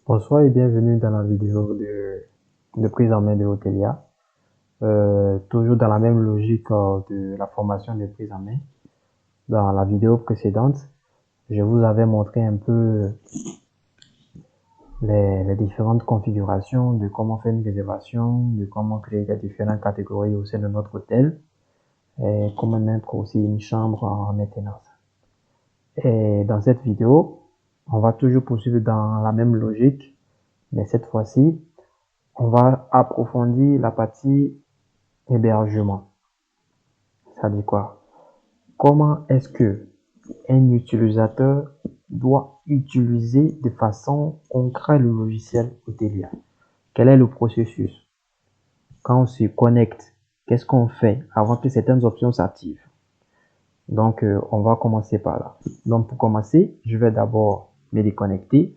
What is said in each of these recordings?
Bonsoir et bienvenue dans la vidéo de prise en main de Hotelia. Toujours dans la même logique de la formation de prise en main. Dans la vidéo précédente, je vous avais montré un peu les différentes configurations de comment faire une réservation, de comment créer les différentes catégories au sein de notre hôtel et comment mettre aussi une chambre en maintenance. Et dans cette vidéo, on va toujours poursuivre dans la même logique, mais cette fois-ci, on va approfondir la partie hébergement. Ça dit quoi? Comment est-ce que un utilisateur doit utiliser de façon concrète le logiciel Hotelia? Quel est le processus? Quand on se connecte, qu'est-ce qu'on fait avant que certaines options s'activent? Donc, on va commencer par là. Donc, pour commencer, je vais d'abord me déconnecter.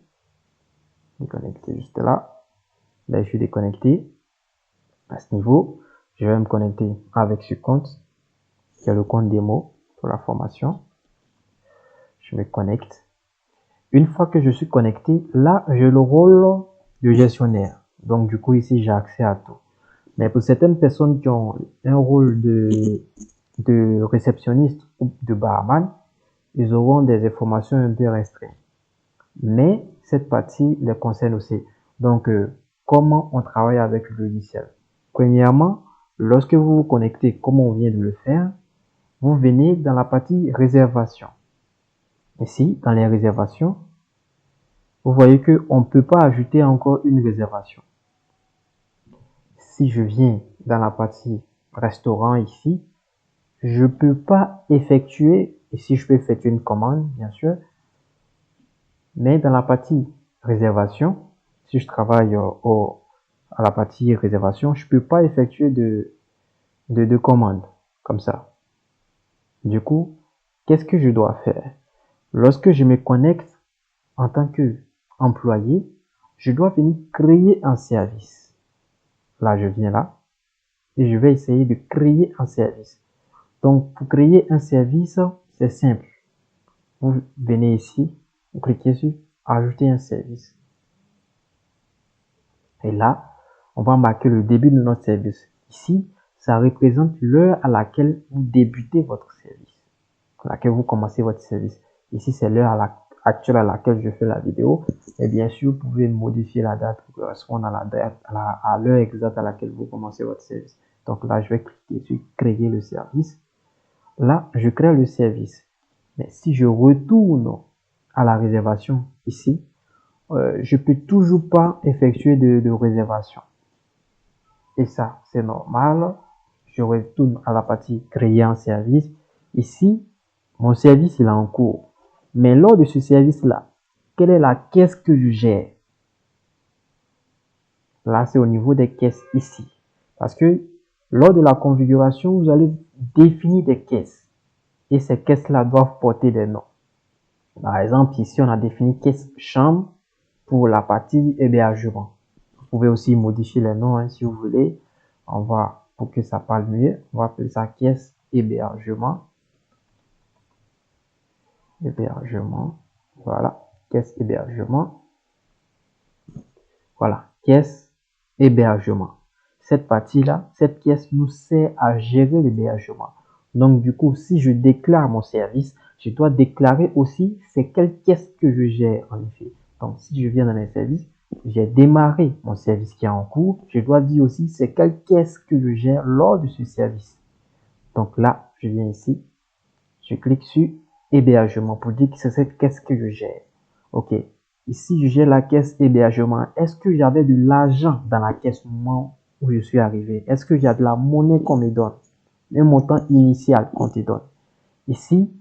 Déconnecter juste là. Là, je suis déconnecté. À ce niveau, je vais me connecter avec ce compte, qui est le compte démo pour la formation. Je me connecte. Une fois que je suis connecté, là, j'ai le rôle de gestionnaire. Donc, du coup, ici, j'ai accès à tout. Mais pour certaines personnes qui ont un rôle de réceptionniste ou de barman, ils auront des informations un peu restreintes. Mais cette partie les concerne aussi. Donc, comment on travaille avec le logiciel? Premièrement, lorsque vous vous connectez, comme on vient de le faire, vous venez dans la partie réservation. Ici, dans les réservations, vous voyez qu'on ne peut pas ajouter encore une réservation. Si je viens dans la partie restaurant ici, je ne peux pas effectuer, ici je peux effectuer une commande, bien sûr, mais dans la partie réservation, si je travaille à la partie réservation, je ne peux pas effectuer de commande comme ça. Du coup, qu'est-ce que je dois faire? Lorsque je me connecte en tant qu'employé, je dois venir créer un service. Là, je viens là et je vais essayer de créer un service. Donc, pour créer un service, c'est simple. Vous venez ici, vous cliquez sur Ajouter un service. Et là, on va marquer le début de notre service. Ici, ça représente l'heure à laquelle vous débutez votre service, à laquelle vous commencez votre service. Ici, c'est l'heure actuelle à laquelle je fais la vidéo. Et bien sûr, vous pouvez modifier la date pour correspondre à la date, à l'heure exacte à laquelle vous commencez votre service. Donc là, je vais cliquer sur Créer le service. Là, je crée le service. Mais si je retourne à la réservation ici, je peux toujours pas effectuer de réservation. Et ça, c'est normal. Je retourne à la partie créer un service. Ici, mon service, il est en cours. Mais lors de ce service-là, quelle est la caisse que je gère? Là, c'est au niveau des caisses ici. Parce que lors de la configuration, vous allez définir des caisses. Et ces caisses-là doivent porter des noms. Par exemple, ici, on a défini caisse chambre pour la partie hébergement. Vous pouvez aussi modifier les noms hein, si vous voulez. On va, pour que ça parle mieux, on va appeler ça caisse hébergement. Hébergement. Voilà, caisse hébergement. Voilà, caisse hébergement. Cette partie-là, cette caisse nous sert à gérer l'hébergement. Donc, du coup, si je déclare mon service, je dois déclarer aussi c'est quelle caisse que je gère en effet. Donc, si je viens dans les services, j'ai démarré mon service qui est en cours. Je dois dire aussi c'est quelle caisse que je gère lors de ce service. Donc là, je viens ici, je clique sur hébergement pour dire que c'est cette caisse que je gère. Ok. Ici, je gère la caisse hébergement. Est-ce que j'avais de l'argent dans la caisse au moment où je suis arrivé? Est-ce que j'ai de la monnaie qu'on me donne? Un montant initial qu'on te donne. Ici,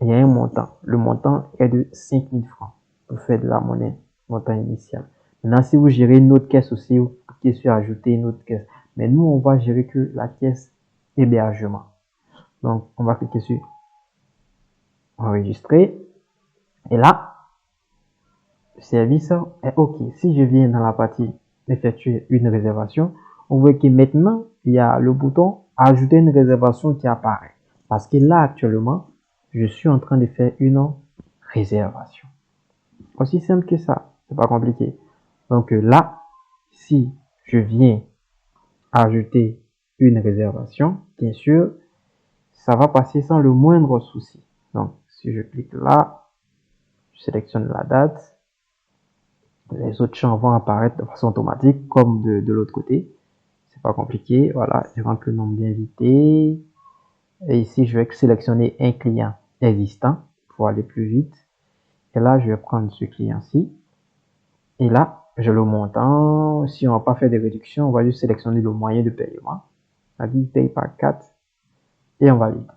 il y a un montant. Le montant est de 5000 francs pour faire de la monnaie, montant initial. Maintenant, si vous gérez une autre caisse aussi, vous cliquez sur ajouter une autre caisse. Mais nous, on va gérer que la caisse hébergement. Donc, on va cliquer sur enregistrer. Et là, le service est OK. Si je viens dans la partie effectuer une réservation, on voit que maintenant, il y a le bouton ajouter une réservation qui apparaît. Parce que là, actuellement, je suis en train de faire une réservation. Aussi simple que ça. C'est pas compliqué. Donc là, si je viens ajouter une réservation, bien sûr, ça va passer sans le moindre souci. Donc, si je clique là, je sélectionne la date, les autres champs vont apparaître de façon automatique comme de l'autre côté. C'est pas compliqué. Voilà, je rentre le nombre d'invités. Et ici, je vais sélectionner un client existant pour aller plus vite. Et là, je vais prendre ce client-ci. Et là, j'ai le montant. Si on n'a pas fait de réduction, on va juste sélectionner le moyen de paiement. On dit paye par 4 et on valide.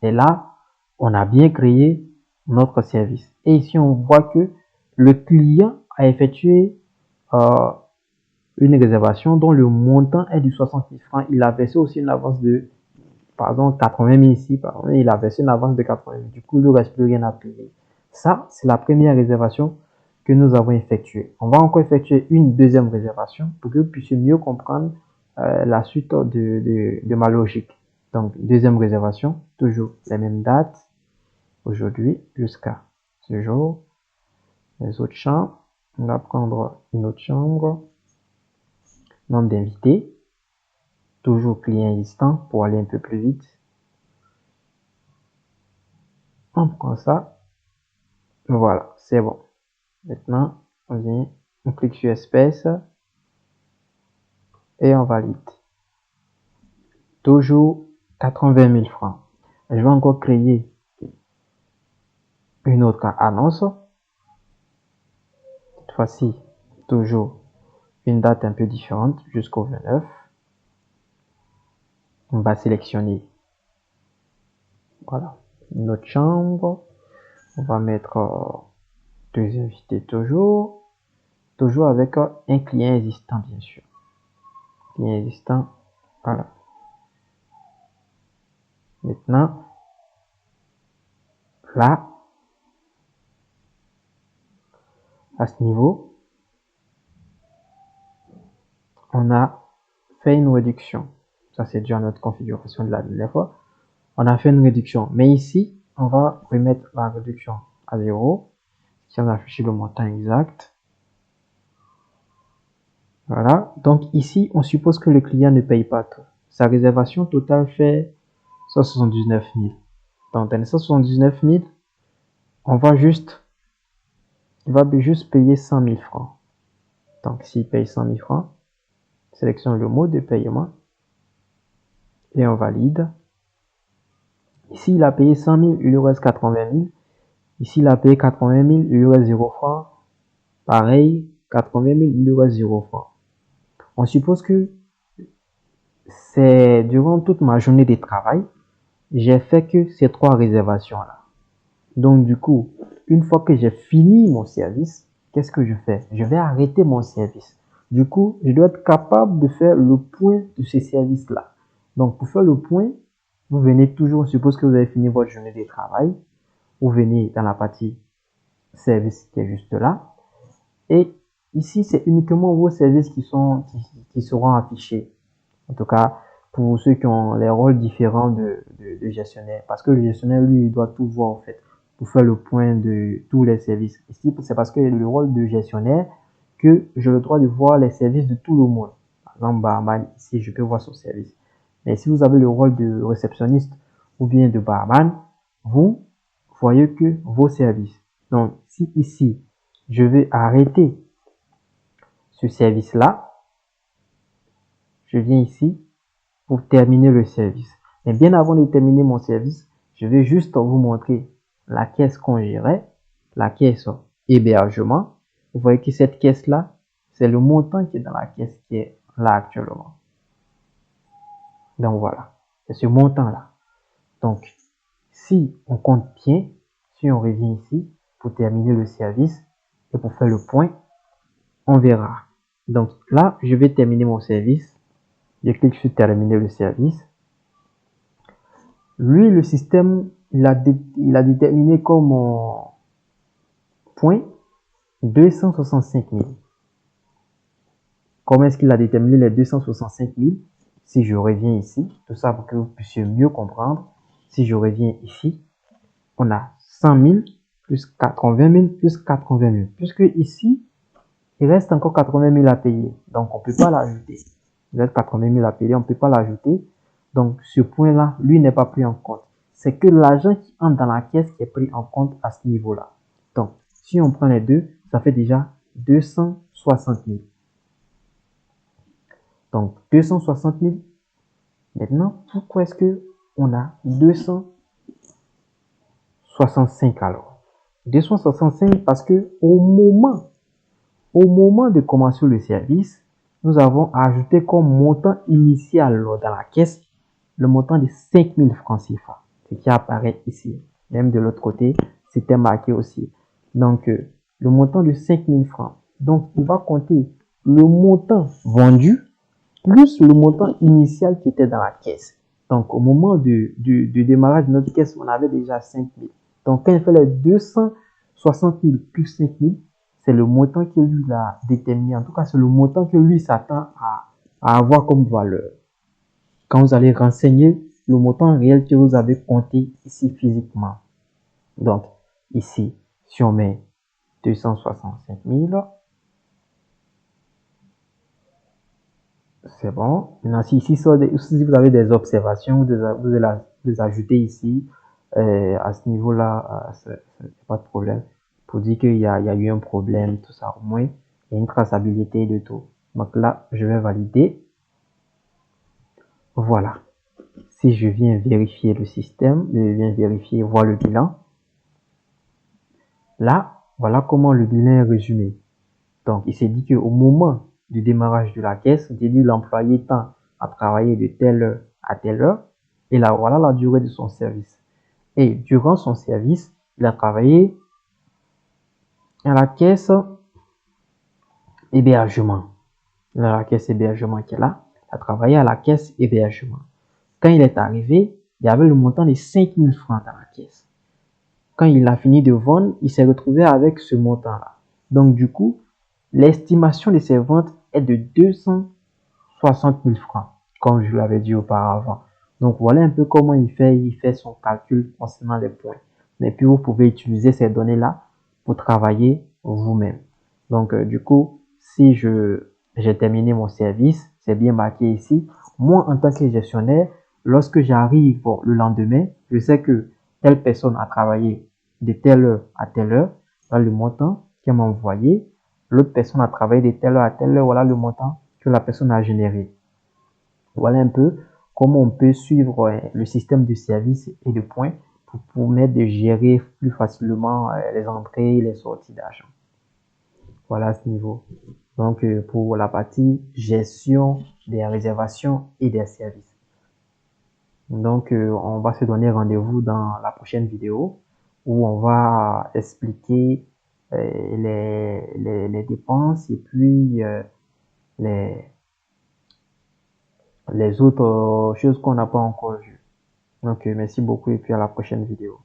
Et là, on a bien créé notre service. Et ici, on voit que le client a effectué une réservation dont le montant est de 60 000 francs. Il a versé aussi une avance de, par exemple, 80 000 ici. Par exemple, il a versé une avance de 80 000. Du coup, il ne reste plus rien à payer. Ça, c'est la première réservation que nous avons effectuée. On va encore effectuer une deuxième réservation pour que vous puissiez mieux comprendre la suite de ma logique. Donc, deuxième réservation, toujours les mêmes dates, aujourd'hui jusqu'à ce jour. Les autres champs, on va prendre une autre chambre. Nombre d'invités, toujours client existant pour aller un peu plus vite. On prend ça. Voilà, c'est bon. Maintenant, on vient, on clique sur espèce et on valide. Toujours 80 000 francs. Je vais encore créer une autre annonce. Cette fois-ci, toujours une date un peu différente jusqu'au 29. On va sélectionner, voilà, une autre chambre. On va mettre deux invités toujours avec un client existant, bien sûr. Client existant, voilà. Maintenant, là, à ce niveau, on a fait une réduction. Ça, c'est déjà notre configuration de la dernière fois. On a fait une réduction. Mais ici, on va remettre la réduction à 0. Si on affiche le montant exact. Voilà. Donc ici, on suppose que le client ne paye pas tout. Sa réservation totale fait 179 000. Donc, dans les 179 000, il va juste payer 100 000 francs. Donc, s'il paye 100 000 francs, sélectionne le mode de paiement et on valide. Ici, il a payé 100 000, il lui reste 80 000. Ici, il a payé 80 000, il lui reste 0 francs. Pareil, 80 000, il lui reste 0 francs. On suppose que c'est durant toute ma journée de travail, j'ai fait que ces trois réservations-là. Donc, du coup, une fois que j'ai fini mon service, qu'est-ce que je fais? Je vais arrêter mon service. Du coup, je dois être capable de faire le point de ces services-là. Donc, pour faire le point, vous venez toujours, on suppose que vous avez fini votre journée de travail. Vous venez dans la partie service qui est juste là. Et ici, c'est uniquement vos services qui seront affichés. En tout cas, pour ceux qui ont les rôles différents de gestionnaire. Parce que le gestionnaire, lui, il doit tout voir, en fait, pour faire le point de tous les services. Ici, c'est parce que le rôle de gestionnaire que j'ai le droit de voir les services de tout le monde. Par exemple, barman, ici, je peux voir son service. Mais si vous avez le rôle de réceptionniste ou bien de barman, vous voyez que vos services. Donc, si ici, je vais arrêter ce service-là, je viens ici pour terminer le service. Mais bien avant de terminer mon service, je vais juste vous montrer la caisse qu'on gérait, la caisse hébergement. Vous voyez que cette caisse-là, c'est le montant qui est dans la caisse qui est là actuellement. Donc voilà, c'est ce montant-là. Donc, si on compte bien, si on revient ici pour terminer le service et pour faire le point, on verra. Donc là, je vais terminer mon service. Je clique sur terminer le service. Lui, le système, il a déterminé comme point 265 000. Comment est-ce qu'il a déterminé les 265 000? Si je reviens ici, tout ça pour que vous puissiez mieux comprendre. Si je reviens ici, on a 100 000 plus 80 000, plus 80 000. Puisque ici, il reste encore 80 000 à payer. Donc, on ne peut pas l'ajouter. Il reste 80 000 à payer, on ne peut pas l'ajouter. Donc, ce point-là, lui, n'est pas pris en compte. C'est que l'argent qui entre dans la caisse qui est pris en compte à ce niveau-là. Donc, si on prend les deux, ça fait déjà 260 000. Donc, 260 000. Maintenant, pourquoi est-ce que on a 265 alors? 265 parce que au moment de commencer le service, nous avons ajouté comme montant initial dans la caisse le montant de 5 000 francs CFA, ce qui apparaît ici. Même de l'autre côté, c'était marqué aussi. Donc, le montant de 5 000 francs. Donc, il va compter le montant vendu plus le montant initial qui était dans la caisse. Donc, au moment du démarrage de notre caisse, on avait déjà 5 000. Donc, quand il fait les 260 000 plus 5 000, c'est le montant que lui a déterminé. En tout cas, c'est le montant que lui s'attend à avoir comme valeur. Quand vous allez renseigner le montant réel que vous avez compté ici physiquement. Donc, ici, si on met 265 000, c'est bon. Maintenant, si vous avez des observations, vous allez les ajouter ici. À ce niveau-là, pas de problème. Pour dire qu'il y a eu un problème, tout ça, au moins, il y a une traçabilité de tout. Donc là, je vais valider. Voilà. Si je viens vérifier le système, je viens vérifier, voir le bilan. Là, voilà comment le bilan est résumé. Donc, il s'est dit qu'au moment du démarrage de la caisse, il dit l'employé tend à travailler de telle heure à telle heure. Et là, voilà la durée de son service. Et durant son service, il a travaillé à la caisse hébergement. La caisse hébergement qui est là, il a travaillé à la caisse hébergement. Quand il est arrivé, il y avait le montant de 5 000 francs dans la caisse. Quand il a fini de vendre, il s'est retrouvé avec ce montant-là. Donc, du coup, l'estimation de ses ventes est de 260 000 francs, comme je l'avais dit auparavant. Donc, voilà un peu comment il fait son calcul concernant les points. Mais puis, vous pouvez utiliser ces données-là pour travailler vous-même. Donc, du coup, si j'ai terminé mon service, c'est bien marqué ici. Moi, en tant que gestionnaire, lorsque j'arrive le lendemain, je sais que telle personne a travaillé de telle heure à telle heure, voilà le montant qu'elle m'a envoyé. L'autre personne a travaillé de telle heure à telle heure, voilà le montant que la personne a généré. Voilà un peu comment on peut suivre le système de service et de points pour permettre de gérer plus facilement les entrées et les sorties d'argent. Voilà à ce niveau. Donc, pour la partie gestion des réservations et des services. Donc, on va se donner rendez-vous dans la prochaine vidéo où on va expliquer les dépenses et puis les autres choses qu'on n'a pas encore vues. Donc, merci beaucoup et puis à la prochaine vidéo.